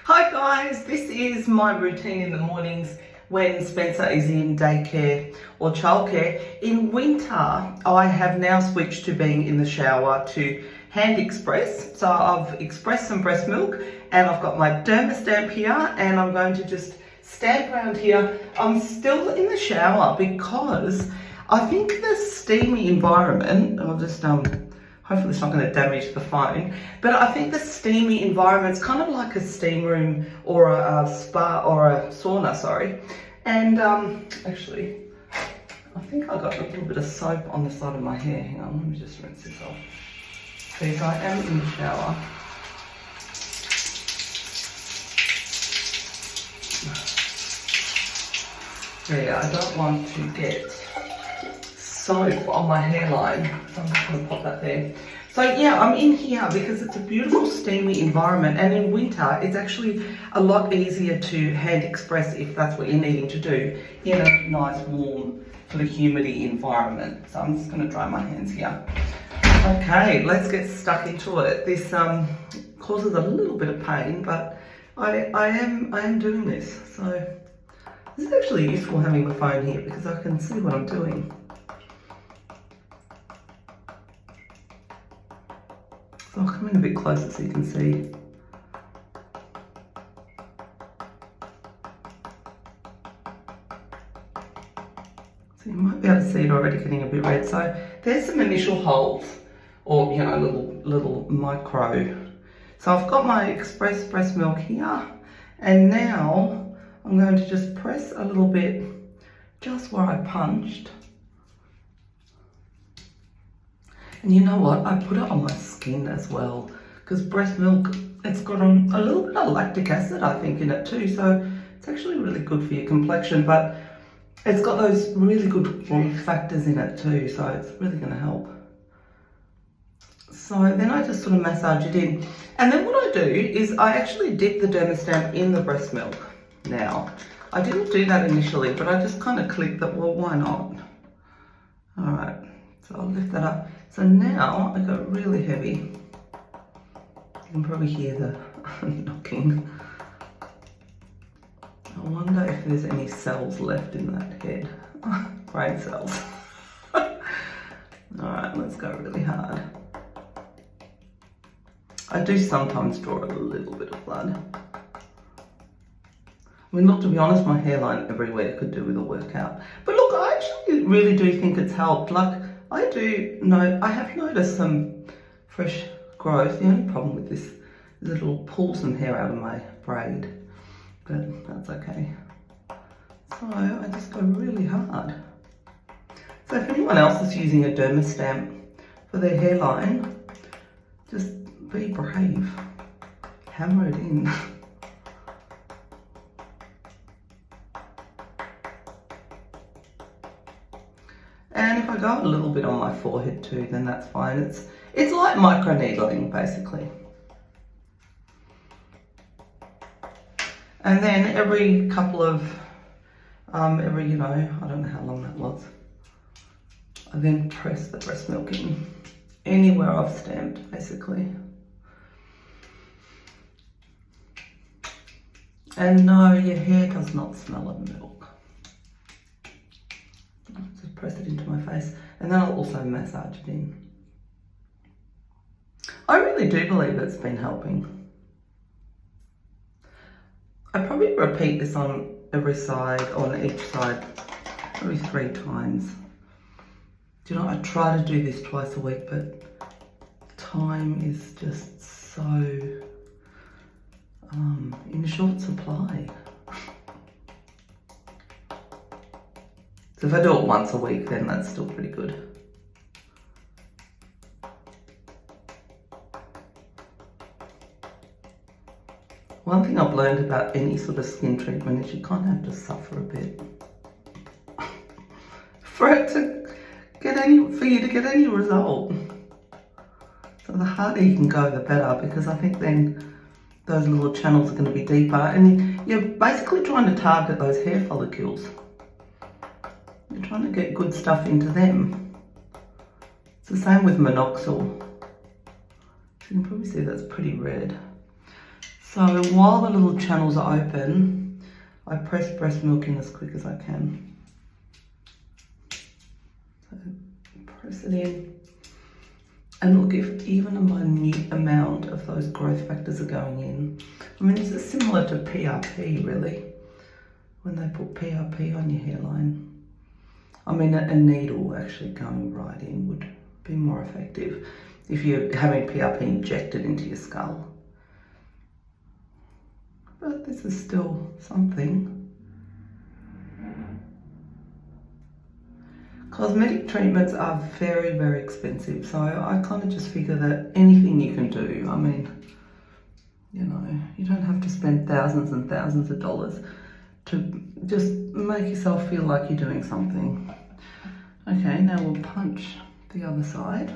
Hi guys, this is my routine in the mornings when Spencer is in daycare or childcare. In winter, I have now switched to being in the shower to hand express. So I've expressed some breast milk and I've got my Dermastamp here and I'm going to just stand around here. I'm still in the shower because I think the steamy environment, I'll just hopefully it's not going to damage the phone, but I think the steamy environment's kind of like a steam room or a spa or a sauna, sorry. And actually, I think I got a little bit of soap on the side of my hair. Hang on, let me just rinse this off. Because I am in the shower. Yeah, I don't want to get soap on my hairline, so I'm just going to pop that there. So yeah, I'm in here because it's a beautiful steamy environment, and in winter it's actually a lot easier to hand express if that's what you're needing to do in a nice warm sort of humidity environment. So I'm just going to dry my hands here. Okay, let's get stuck into it. This causes a little bit of pain, but I am doing this. So this is actually useful having the phone here because I can see what I'm doing. So I'll come in a bit closer so you can see. So you might be able to see it already getting a bit red. So there's some initial holes, or you know, little micro. So I've got my express breast milk here, and now I'm going to just press a little bit just where I punched. And you know what, I put it on my skin as well, because breast milk, it's got a little bit of lactic acid, I think, in it too, so it's actually really good for your complexion, but it's got those really good growth factors in it too, so it's really going to help. So then I just sort of massage it in, and then what I do is I actually dip the Dermastamp in the breast milk now. I didn't do that initially, but I just kind of clicked that, well, why not? All right, so I'll lift that up. So now I got really heavy. You can probably hear the knocking. I wonder if there's any cells left in that head. Brain cells. All right, let's go really hard. I do sometimes draw a little bit of blood. I mean, look, to be honest, my hairline everywhere could do with a workout. But look, I actually really do think it's helped. Like, I have noticed some fresh growth. The only problem with this is it'll pull some hair out of my braid, but that's okay. So I just go really hard. So if anyone else is using a Dermastamp for their hairline, just be brave. Hammer it in. And if I go a little bit on my forehead too, then that's fine. It's like micro needling, basically. And then every couple of, you know, I don't know how long that was, I then press the breast milk in anywhere I've stamped, basically. And no, your hair does not smell of milk. Just press it into my face, and then I'll also massage it in. I really do believe it's been helping. I probably repeat this on every side, on each side, maybe 3 times. Do you know, I try to do this twice a week, but time is just so in short supply. So if I do it once a week, then that's still pretty good. One thing I've learned about any sort of skin treatment is you kind of have to suffer a bit for you to get any result. So the harder you can go, the better, because I think then those little channels are going to be deeper, and you're basically trying to target those hair follicles. You're trying to get good stuff into them. It's the same with Minoxidil. You can probably see that's pretty red. So while the little channels are open, I press breast milk in as quick as I can. So press it in. And look, if even a minute amount of those growth factors are going in, I mean, this is similar to PRP really, when they put PRP on your hairline. I mean, a needle actually going right in would be more effective if you're having PRP injected into your skull. But this is still something. Cosmetic treatments are very, very expensive, so I kind of just figure that anything you can do, I mean, you know, you don't have to spend thousands and thousands of dollars to just make yourself feel like you're doing something. Okay, now we'll punch the other side.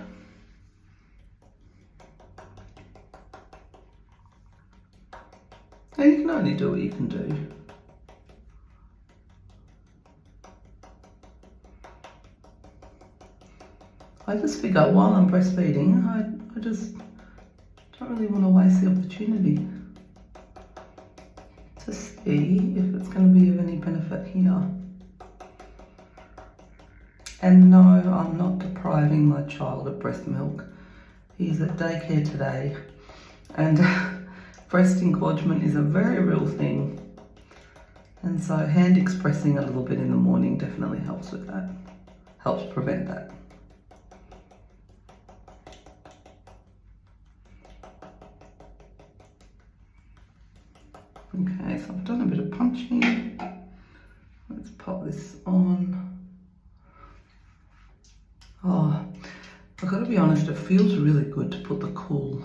And you can only do what you can do. I just figure while I'm breastfeeding, I just don't really want to waste the opportunity to see if it's going to be of any benefit here. And no, I'm not depriving my child of breast milk. He's at daycare today, and breast engorgement is a very real thing. And so hand expressing a little bit in the morning definitely helps with that, helps prevent that. Okay, so I've done a bit of punching. Let's pop this on. Oh, I've got to be honest, it feels really good to put the cool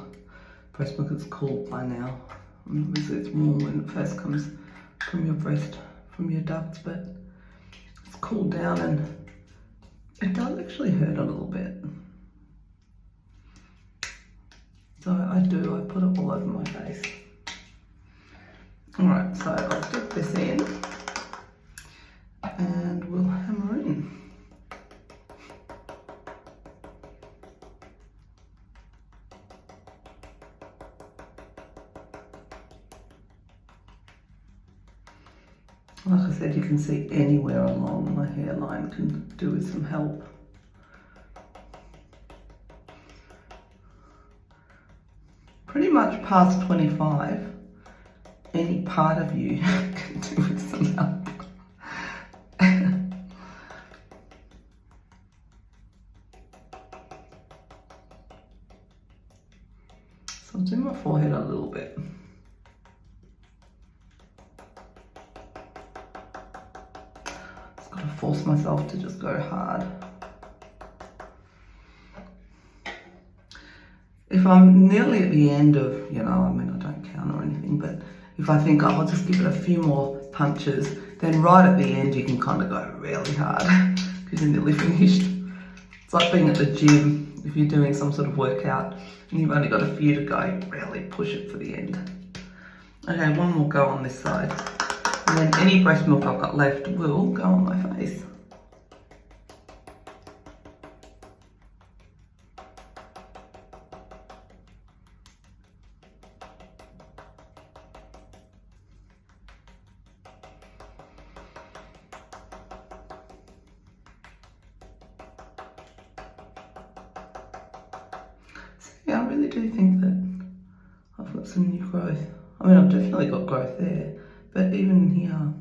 breast milk. It's cool by now. Obviously it's warm when it first comes from your breast, from your ducts, but it's cooled down and it does actually hurt a little bit. So I put it all over my face. Alright, so I'll dip this in and we'll hammer in. Like I said, you can see anywhere along my hairline can do with some help. Pretty much past 25, any part of you can do with some help. So I'll do my forehead a little bit. Just gotta force myself to just go hard. If I'm nearly at the end of, you know, I mean, I don't count or anything, but if I think, oh, I'll just give it a few more punches, then right at the end you can kind of go really hard because you're nearly finished. It's like being at the gym if you're doing some sort of workout and you've only got a few to go, really push it for the end. Okay, one more go on this side. And then any breast milk I've got left will go on my face. Yeah, I really do think that I've got some new growth. I mean, I've definitely got growth there, but even here.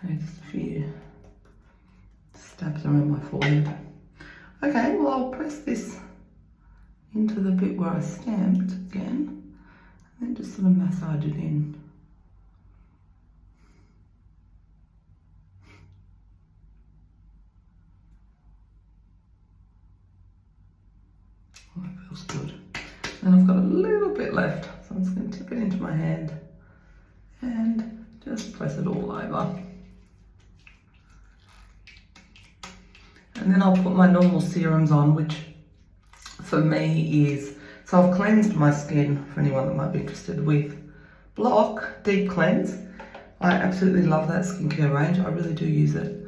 Okay, just a few stabs around my forehead. Okay, well, I'll press this into the bit where I stamped again, and then just sort of massage it in. Oh, it feels good. And I've got a little bit left, so I'm just going to tip it into my hand and just press it all over. And then I'll put my normal serums on, which for me is, so I've cleansed my skin, for anyone that might be interested, with Block Deep Cleanse. I absolutely love that skincare range. I really do use it.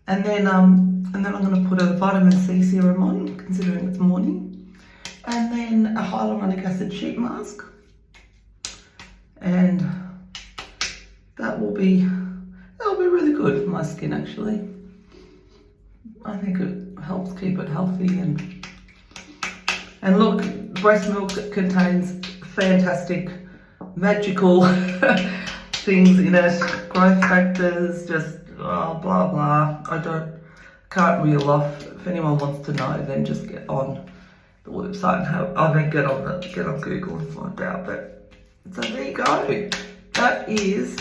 And then I'm going to put a vitamin C serum on, considering it's morning. And then a hyaluronic acid sheet mask. And that'll be really good for my skin, actually. I think it helps keep it healthy. And look, breast milk cantains fantastic, magical things in it, growth factors, just blah blah. Can't reel off. If anyone wants to know, then just get on the website and get on Google and find out. But so there you go. That is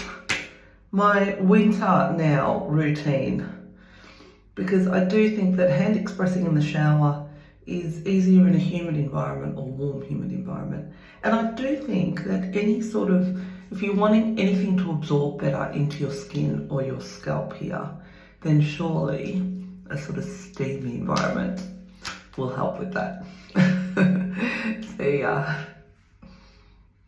my winter now routine, because I do think that hand expressing in the shower is easier in a humid environment or warm humid environment. And I do think that if you're wanting anything to absorb better into your skin or your scalp here, then surely a sort of steamy environment will help with that. See ya.